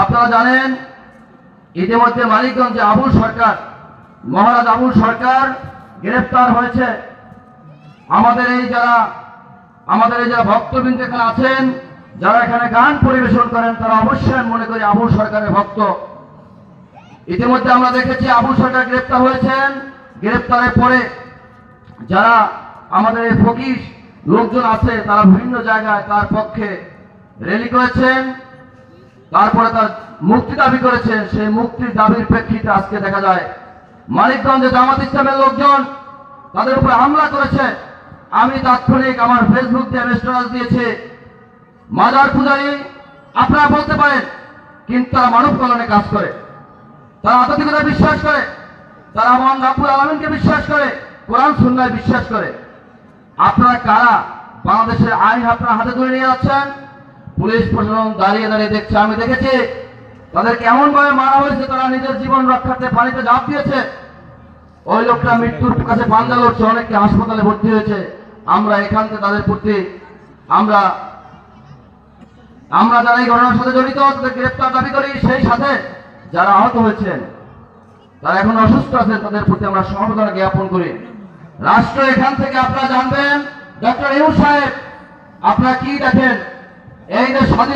আপনারা জানেন ইতিমধ্যে মানিকগঞ্জে আবুল সরকার, মহারাজ আবুল সরকার গ্রেফতার হয়েছে। আমাদের এই যারা ভক্তবৃন্দ এখানে আছেন, যারা এখানে গান পরিবেশন করেন, তারা অবশ্যই মনে করি আবুল সরকারের ভক্ত। ইতিমধ্যে আমরা দেখেছি আবুল সরকার গ্রেফতার হয়েছেন। গ্রেফতারের পরে যারা আমাদের এই ফকির লোকজন আছে, তারা বিভিন্ন জায়গায় তার পক্ষে র্যালি করেছেন, তারপরে তার মুক্তি দাবি করেছেন। সেই মুক্তির দাবির প্রেক্ষিতে আজকে দেখা যায় মানিকগঞ্জে জামাত ইসলামের লোকজন তাদের উপর হামলা করেছে। আমি তাৎক্ষণিক আমার ফেসবুক দিয়ে স্ট্যাটাস দিয়েছি, মাজার পূজারী আপনারা বলতে পারেন, কিন্তু তারা মানব কল্যাণে কাজ করে, তারা আধ্যাত্মিকতা বিশ্বাস করে, তারা মহান রাব্বুল আলামিনকে বিশ্বাস করে, কোরআন সুন্নাহয় বিশ্বাস করে। আপনারা কারা? বাংলাদেশের আইন আপনারা হাতে তুলে নিয়ে যাচ্ছেন, পুলিশ প্রশাসন দাঁড়িয়ে দাঁড়িয়ে দেখছে। আমি দেখেছি তাদেরকে এমন ভাবে মারা হয়েছে, তারা নিজের জীবন রক্ষার্থে পানিতে ঝাঁপ দিয়েছে। ওই লোকটা মৃত্যুর কাছে পাঞ্জা লড়ছে, অনেককে হাসপাতালে ভর্তি হয়েছে। আমরা এখান থেকে তাদের প্রতি আমরা যারা এই ঘটনার সাথে জড়িত তাদের গ্রেফতার দাবি করি। সেই সাথে যারা আহত হয়েছেন, তারা এখন অসুস্থ আছেন, তাদের প্রতি আমরা সমবেদনা জ্ঞাপন করি। রাষ্ট্র এখান থেকে আপনারা জানবেন, ডক্টর ইউনূস সাহেব আপনারা কি দেখেন, এই যে স্বাধীন